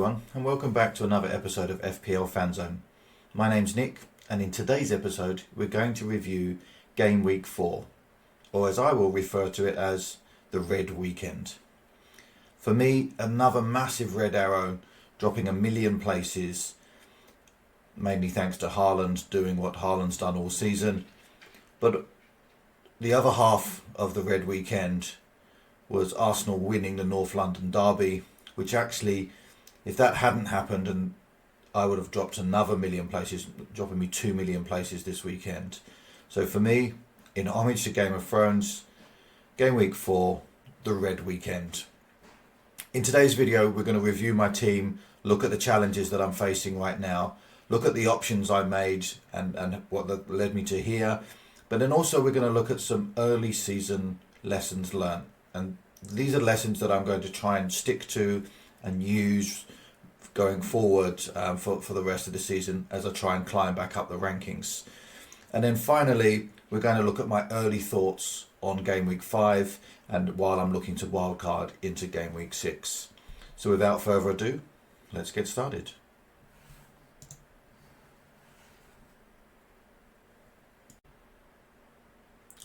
everyone, and welcome back to another episode of FPL Fanzone. My name's Nick, and in today's episode we're going to review Game Week 4, or as I will refer to it as the Red Weekend. For me, another massive red arrow dropping a million places, mainly thanks to Haaland doing what Haaland's done all season. But the other half of the Red Weekend was Arsenal winning the North London derby, which actually, if that hadn't happened, and I would have dropped another million places, dropping me 2 million places this weekend. So for me, in homage to Game of Thrones, Game Week 4, the Red Weekend. In today's video, we're going to review my team, look at the challenges that I'm facing right now, look at the options I made and what that led me to here. But then also we're going to look at some early season lessons learned. And these are lessons that I'm going to try and stick to and use going forward for the rest of the season as I try and climb back up the rankings. And then finally, we're going to look at my early thoughts on Game Week 5 and while I'm looking to wildcard into Game Week 6. So without further ado, let's get started.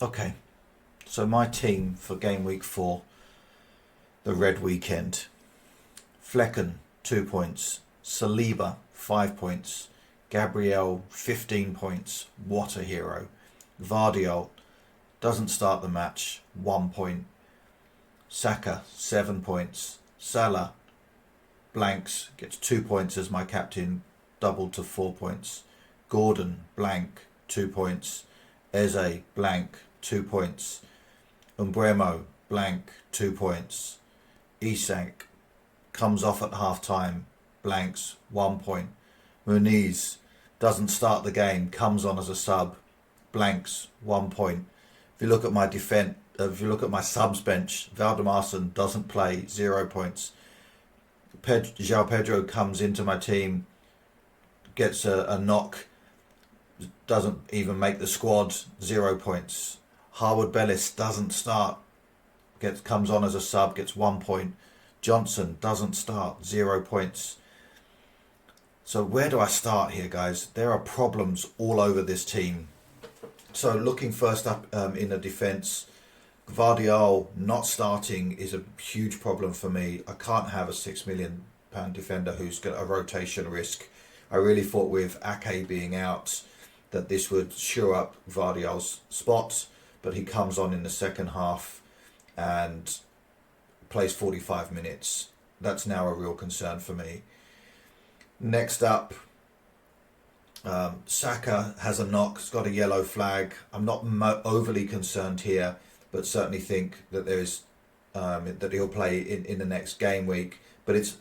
Okay, so my team for Game Week 4, the Red Weekend. Flecken, 2 points. Saliba, 5 points. Gabriel, 15 points. What a hero. Vardiol, doesn't start the match, 1 point. Saka, 7 points. Salah, blanks, gets 2 points as my captain, doubled to 4 points. Gordon, blank, 2 points. Eze, blank, 2 points. Umbremo, blank, 2 points. Isak comes off at half time, blanks, 1 point. Muniz doesn't start the game, comes on as a sub, blanks, 1 point. If you look at my if you look at my subs bench, Valdemarson doesn't play, 0 points. João Pedro comes into my team, gets a knock, doesn't even make the squad, 0 points. Harwood Bellis doesn't start, comes on as a sub, gets 1 point. Johnson doesn't start, 0 points. So where do I start here, guys? There are problems all over this team. So looking first up in the defence, Vardiol not starting is a huge problem for me. I can't have a £6 million defender who's got a rotation risk. I really thought with Ake being out that this would shore up Vardiol's spot, but he comes on in the second half and plays 45 minutes. That's now a real concern for me. Next up, Saka has a knock, has got a yellow flag. I'm not overly concerned here, but certainly think that there is that he'll play in the next game week. But it's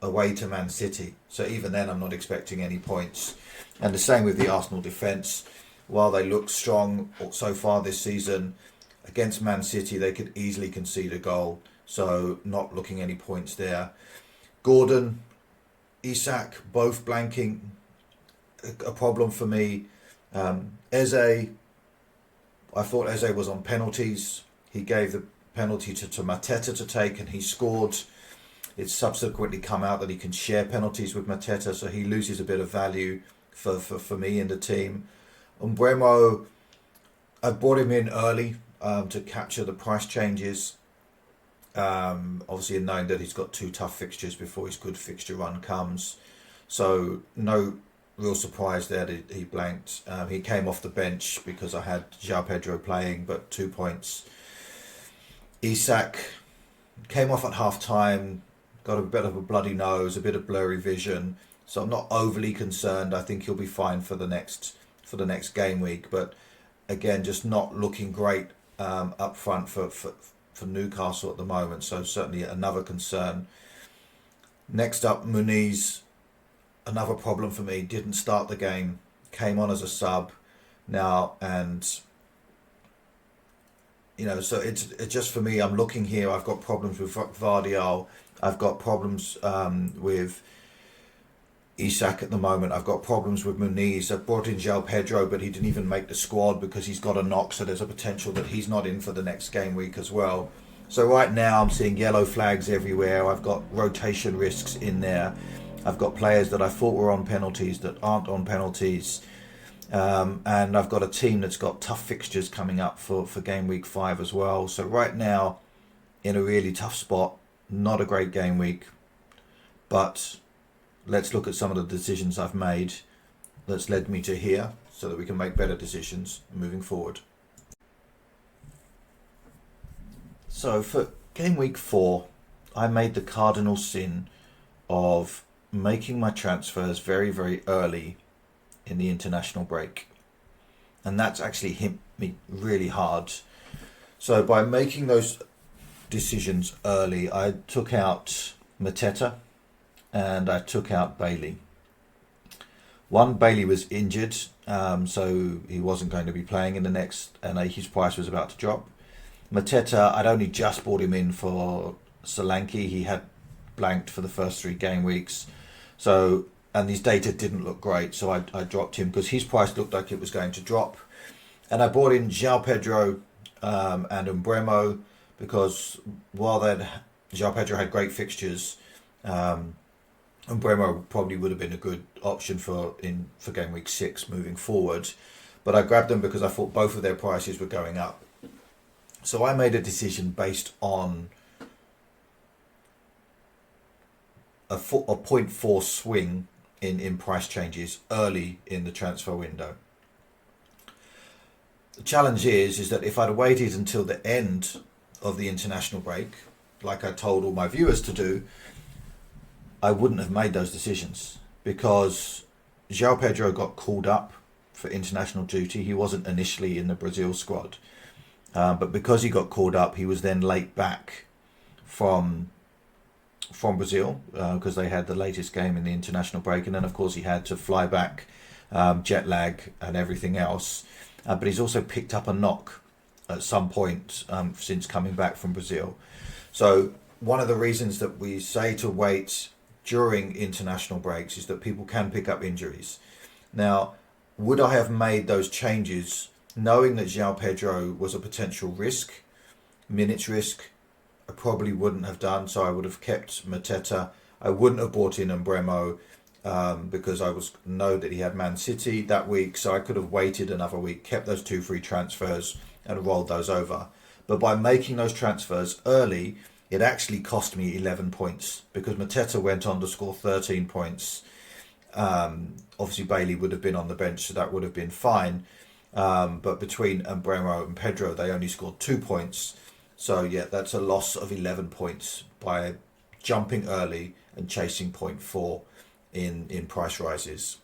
away to Man City, so even then I'm not expecting any points. And the same with the Arsenal defence. While they look strong so far this season, against Man City they could easily concede a goal, so not looking any points there. Gordon, Isak, both blanking, a problem for me. Eze, I thought Eze was on penalties. He gave the penalty to Mateta to take and he scored. It's subsequently come out that he can share penalties with Mateta, so he loses a bit of value for me in the team. Umbremo, I brought him in early to capture the price changes. Obviously knowing that he's got 2 tough fixtures before his good fixture run comes. So no real surprise there that he blanked. He came off the bench because I had João Pedro playing, but 2 points. Isak came off at half time, got a bit of a bloody nose, a bit of blurry vision. So I'm not overly concerned. I think he'll be fine for the next game week. But again, just not looking great up front for Newcastle at the moment. So certainly another concern. Next up, Muniz, another problem for me. Didn't start the game, came on as a sub now, and so it's just for me. I'm looking here. I've got problems with Vardiol. I've got problems with Isak at the moment. I've got problems with Muniz. I've brought in João Pedro, but he didn't even make the squad because he's got a knock, so there's a potential that he's not in for the next game week as well. So right now I'm seeing yellow flags everywhere. I've got rotation risks in there. I've got players that I thought were on penalties that aren't on penalties. And I've got a team that's got tough fixtures coming up for game week 5 as well. So right now, in a really tough spot, not a great game week. But let's look at some of the decisions I've made that's led me to here so that we can make better decisions moving forward. So for game week 4, I made the cardinal sin of making my transfers very, very early in the international break. And that's actually hit me really hard. So by making those decisions early, I took out Mateta and I took out Bailey. Bailey was injured, so he wasn't going to be playing in the next, and his price was about to drop. Mateta, I'd only just bought him in for Solanke. He had blanked for the first 3 game weeks. So, and his data didn't look great, so I dropped him because his price looked like it was going to drop. And I bought in João Pedro and Umbremo because while João Pedro had great fixtures, Umbremo probably would have been a good option for game week 6 moving forward. But I grabbed them because I thought both of their prices were going up. So I made a decision based on a 0.4 swing in price changes early in the transfer window. The challenge is that if I'd waited until the end of the international break, like I told all my viewers to do, I wouldn't have made those decisions because João Pedro got called up for international duty. He wasn't initially in the Brazil squad. But because he got called up, he was then late back from Brazil because they had the latest game in the international break, and then of course he had to fly back, jet lag and everything else. But he's also picked up a knock at some point since coming back from Brazil. So one of the reasons that we say to wait during international breaks is that people can pick up injuries. Now, would I have made those changes knowing that João Pedro was a potential risk, minutes risk? I probably wouldn't have done. So I would have kept Mateta. I wouldn't have bought in Umbremo because I know that he had Man City that week. So I could have waited another week, kept those 2 free transfers and rolled those over. But by making those transfers early, it actually cost me 11 points because Mateta went on to score 13 points. Obviously Bailey would have been on the bench, so that would have been fine. But between Umbremo and Pedro, they only scored 2 points. So yeah, that's a loss of 11 points by jumping early and chasing 0.4 in price rises.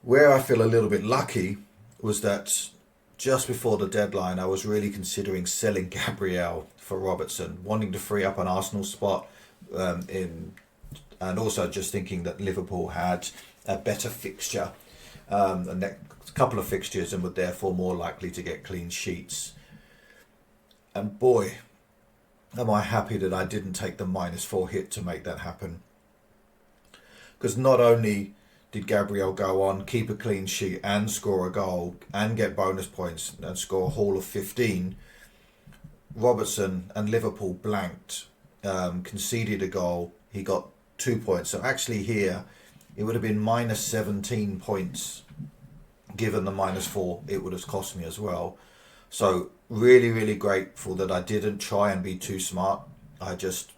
Where I feel a little bit lucky was that just before the deadline, I was really considering selling Gabriel for Robertson, wanting to free up an Arsenal spot, and also just thinking that Liverpool had a better fixture, the next couple of fixtures, and were therefore more likely to get clean sheets. And boy, am I happy that I didn't take the -4 hit to make that happen. Because not only did Gabriel go on, keep a clean sheet and score a goal and get bonus points and score a haul of 15, Robertson and Liverpool blanked, conceded a goal. He got 2 points. So actually here, it would have been -17 points. Given the -4, it would have cost me as well. So really, really grateful that I didn't try and be too smart. I just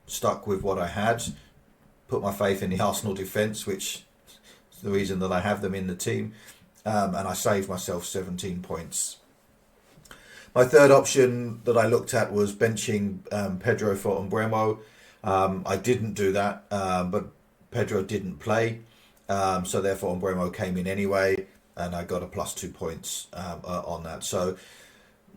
stuck with what I had, put my faith in the Arsenal defence, which is the reason that I have them in the team, and I saved myself 17 points. My third option that I looked at was benching Pedro for Umbremo. I didn't do that, but Pedro didn't play, so therefore Umbremo came in anyway, and I got a +2 points on that. So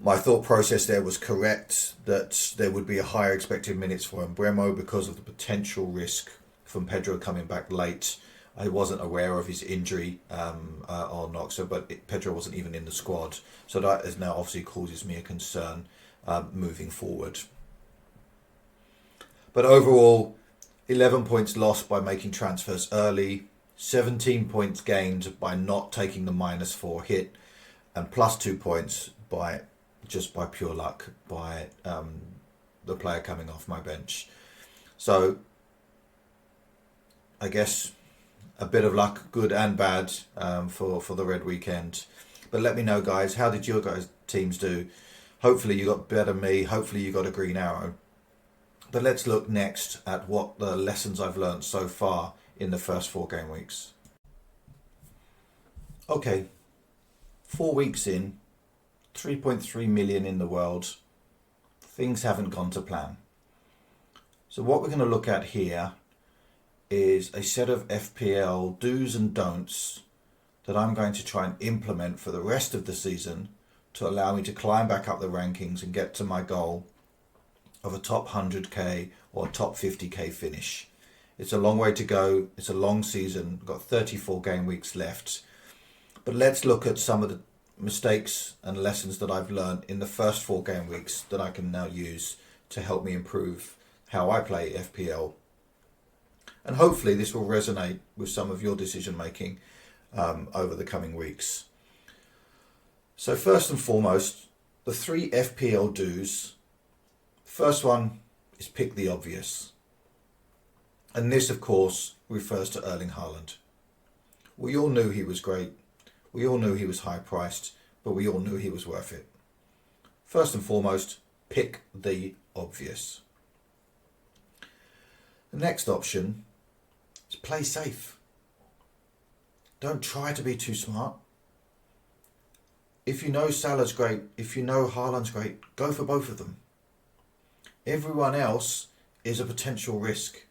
my thought process there was correct, that there would be a higher expected minutes for Umbremo because of the potential risk from Pedro coming back late. I wasn't aware of his injury or not, but Pedro wasn't even in the squad. So that is now obviously causes me a concern moving forward. But overall, 11 points lost by making transfers early, 17 points gained by not taking the -4 hit, and +2 points by just by pure luck, by the player coming off my bench. So I guess a bit of luck, good and bad, for the red weekend. But let me know, guys, how did your guys' teams do? Hopefully you got better than me. Hopefully you got a green arrow. But let's look next at what the lessons I've learned so far in the first 4 game weeks. Okay, 4 weeks in, 3.3 million in the world. Things haven't gone to plan. So what we're going to look at here is a set of FPL do's and don'ts that I'm going to try and implement for the rest of the season to allow me to climb back up the rankings and get to my goal of a top 100k or top 50k finish. It's a long way to go. It's a long season. We've got 34 game weeks left. But let's look at some of the mistakes and lessons that I've learned in the first 4 game weeks that I can now use to help me improve how I play FPL. And hopefully this will resonate with some of your decision making over the coming weeks. So first and foremost, the 3 FPL do's. First one is pick the obvious. And this, of course, refers to Erling Haaland. We all knew he was great. We all knew he was high priced, but we all knew he was worth it. First and foremost, pick the obvious. The next option is play safe. Don't try to be too smart. If you know Salah's great, if you know Haaland's great, go for both of them. Everyone else is a potential risk.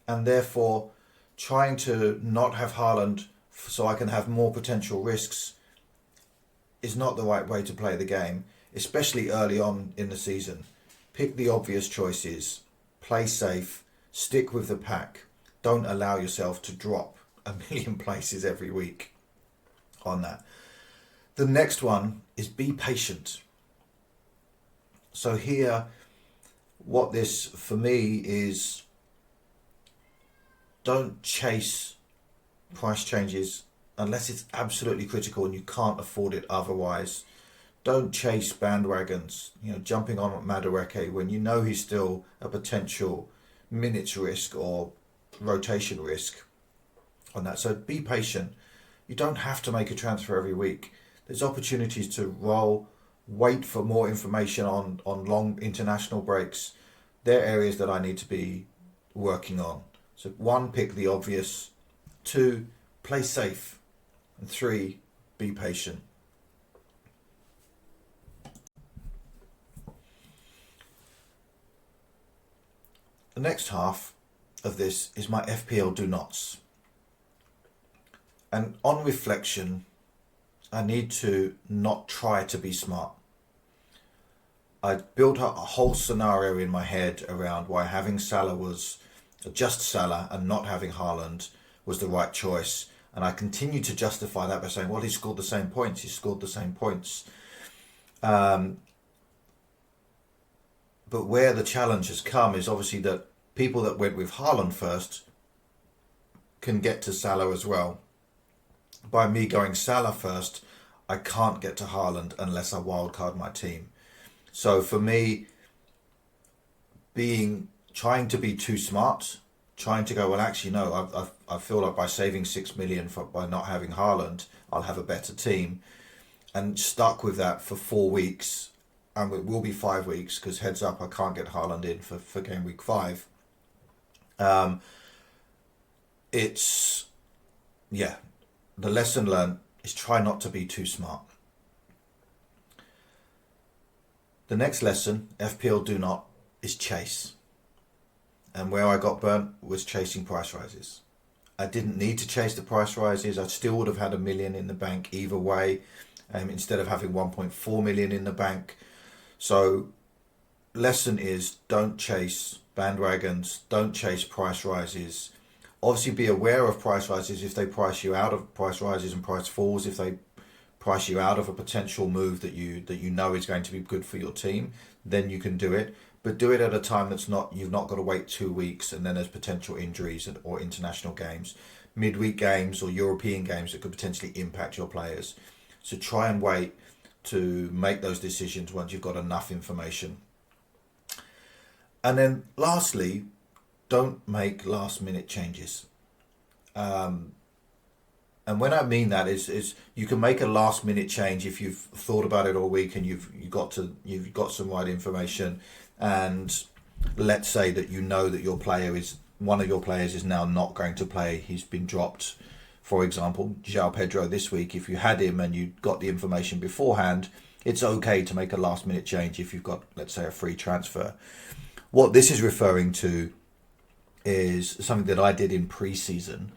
And therefore, trying to not have Haaland so I can have more potential risks is not the right way to play the game, especially early on in the season. Pick the obvious choices. Play safe. Stick with the pack. Don't allow yourself to drop a million places every week on that. The next one is be patient. So here, what this for me is, don't chase price changes unless it's absolutely critical and you can't afford it otherwise. Don't chase bandwagons, jumping on Madueke when you know he's still a potential minutes risk or rotation risk on that. So be patient. You don't have to make a transfer every week. There's opportunities to roll, wait for more information on long international breaks. They're areas that I need to be working on. So 1, pick the obvious. 2, play safe. And 3, be patient. The next half of this is my FPL do nots. And on reflection, I need to not try to be smart. I built up a whole scenario in my head around why having Salah was just Salah and not having Haaland was the right choice. And I continue to justify that by saying, well, he scored the same points. He scored the same points. But where the challenge has come is obviously that people that went with Haaland first can get to Salah as well. By me going Salah first, I can't get to Haaland unless I wildcard my team. So for me, trying to be too smart, trying to go, well, actually, no, I feel like by saving 6 million by not having Haaland, I'll have a better team, and stuck with that for 4 weeks, and it will be 5 weeks because heads up, I can't get Haaland in for game week 5. The lesson learned is try not to be too smart. The next lesson, FPL do not, is chase. And where I got burnt was chasing price rises. I didn't need to chase the price rises. I still would have had 1 million in the bank either way, instead of having 1.4 million in the bank. So lesson is, don't chase bandwagons, don't chase price rises. Obviously be aware of price rises if they price you out of price rises and price falls, if they price you out of a potential move that you know is going to be good for your team, then you can do it. But do it at a time you've not got to wait 2 weeks and then there's potential injuries or international games, midweek games or European games that could potentially impact your players. So try and wait. to make those decisions once you've got enough information. And then lastly, don't make last minute changes. And when I mean that is you can make a last minute change if you've thought about it all week and you've got some right information, and let's say that you know that one of your players is now not going to play. He's been dropped. For example, João Pedro this week. If you had him and you got the information beforehand, it's okay to make a last minute change if you've got, let's say, a free transfer. What this is referring to is something that I did in pre-season,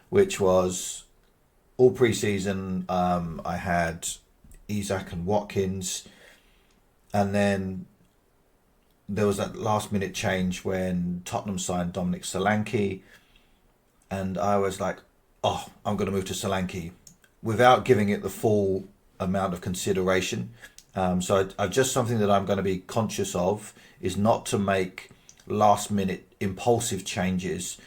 which was all pre-season. I had Isak and Watkins, and then there was that last minute change when Tottenham signed Dominic Solanke, and I was like, oh, I'm going to move to Solanke without giving it the full amount of consideration. So I just something that I'm going to be conscious of is not to make last minute impulsive changes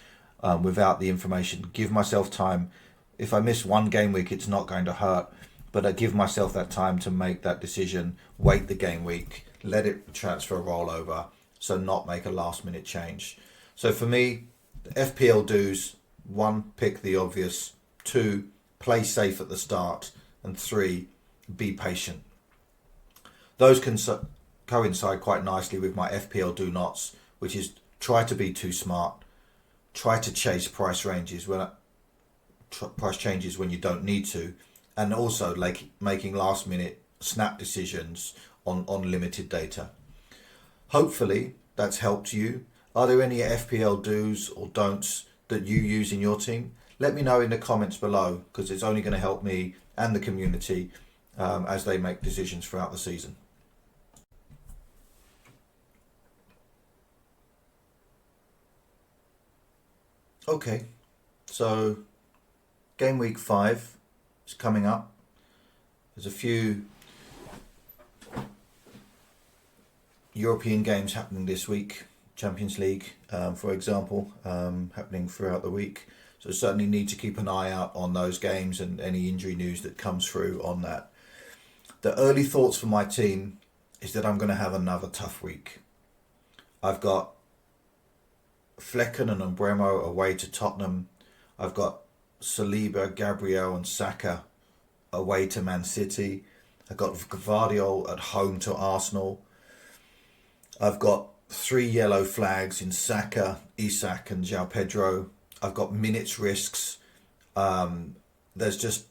without the information. Give myself time. If I miss one game week, it's not going to hurt, but I give myself that time to make that decision, wait the game week, let it transfer roll over, so not make a last minute change. So for me, the FPL do's: 1, pick the obvious; 2, play safe at the start; and 3, be patient. Those can coincide quite nicely with my FPL do nots, which is try to be too smart, try to chase price changes when you don't need to, and also like making last minute snap decisions on limited data. Hopefully that's helped you. Are there any FPL do's or don'ts that you use in your team? Let me know in the comments below, because it's only going to help me and the community as they make decisions throughout the season. Okay, so game week 5 is coming up. There's a few European games happening this week. Champions League, for example, happening throughout the week. So certainly need to keep an eye out on those games and any injury news that comes through on that. The early thoughts for my team is that I'm going to have another tough week. I've got Flecken and Umbremo away to Tottenham. I've got Saliba, Gabriel and Saka away to Man City. I've got Gvardiol at home to Arsenal. I've got 3 yellow flags in Saka, Isak and João Pedro. I've got minutes risks. There's just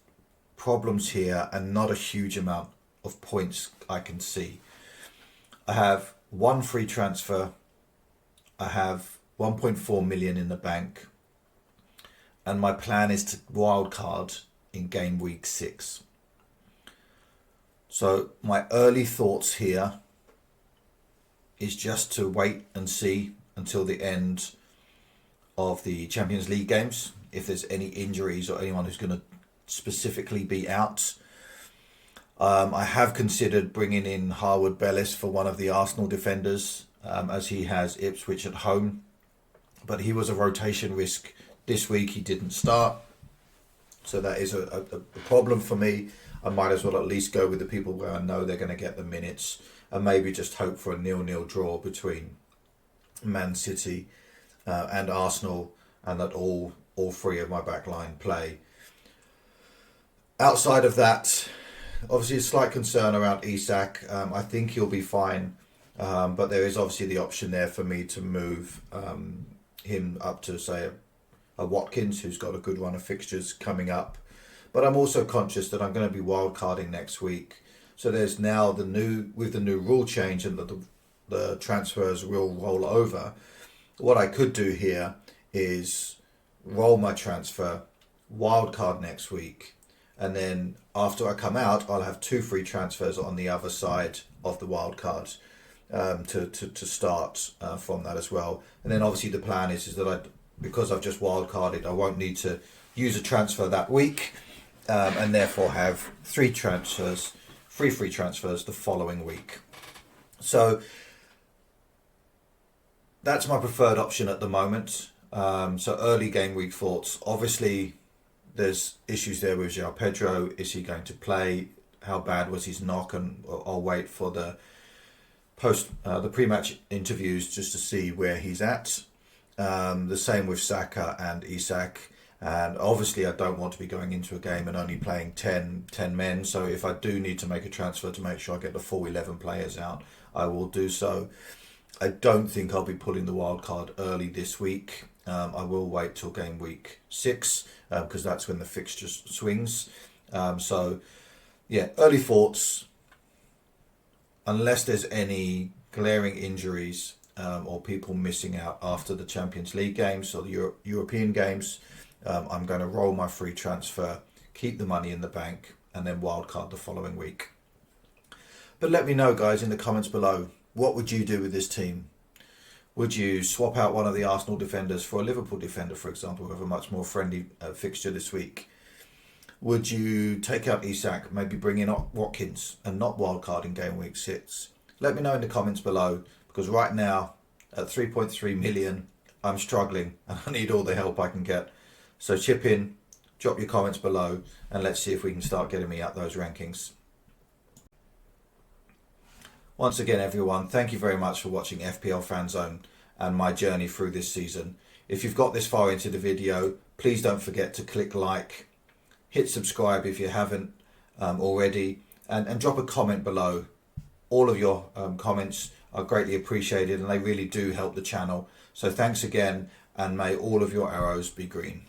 problems here and not a huge amount of points I can see. I have 1 free transfer. I have 1.4 million in the bank. And my plan is to wildcard in game week 6. So my early thoughts here is just to wait and see until the end of the Champions League games, if there's any injuries or anyone who's going to specifically be out. I have considered bringing in Harwood Bellis for one of the Arsenal defenders, as he has Ipswich at home, but he was a rotation risk this week. He didn't start, so that is a problem for me. I might as well at least go with the people where I know they're going to get the minutes, and maybe just hope for a 0-0 draw between Man City and Arsenal, and that all 3 of my backline play. Outside of that, obviously a slight concern around Isak. I think he'll be fine, but there is obviously the option there for me to move him up to, say, a Watkins, who's got a good run of fixtures coming up. But I'm also conscious that I'm going to be wildcarding next week. So there's now with the new rule change and that the transfers will roll over. What I could do here is roll my transfer, wildcard next week, and then after I come out, I'll have 2 free transfers on the other side of the wildcard to start from that as well. And then obviously the plan is that because I've just wildcarded, I won't need to use a transfer that week, and therefore have 3 free transfers the following week. So that's my preferred option at the moment. So early game week thoughts. Obviously, there's issues there with João Pedro. Is he going to play? how bad was his knock, and I'll wait for the pre-match interviews just to see where he's at. The same with Saka and Isak. And obviously I don't want to be going into a game and only playing 10 men. So if I do need to make a transfer to make sure I get the full 11 players out, I will do so. I don't think I'll be pulling the wild card early this week. I will wait till game week 6 because that's when the fixture swings. So yeah, early thoughts. Unless there's any glaring injuries or people missing out after the Champions League games or the European games, I'm going to roll my free transfer, keep the money in the bank, and then wildcard the following week. But let me know, guys, in the comments below, what would you do with this team? Would you swap out one of the Arsenal defenders for a Liverpool defender, for example, with a much more friendly fixture this week? Would you take out Isak, maybe bring in Watkins and not wildcard in game week 6? Let me know in the comments below, because right now at 3.3 million, I'm struggling and I need all the help I can get. So chip in, drop your comments below, and let's see if we can start getting me up those rankings. Once again, everyone, thank you very much for watching FPL Fan Zone and my journey through this season. If you've got this far into the video, please don't forget to click like, hit subscribe if you haven't already, and drop a comment below. All of your comments are greatly appreciated and they really do help the channel. So thanks again, and may all of your arrows be green.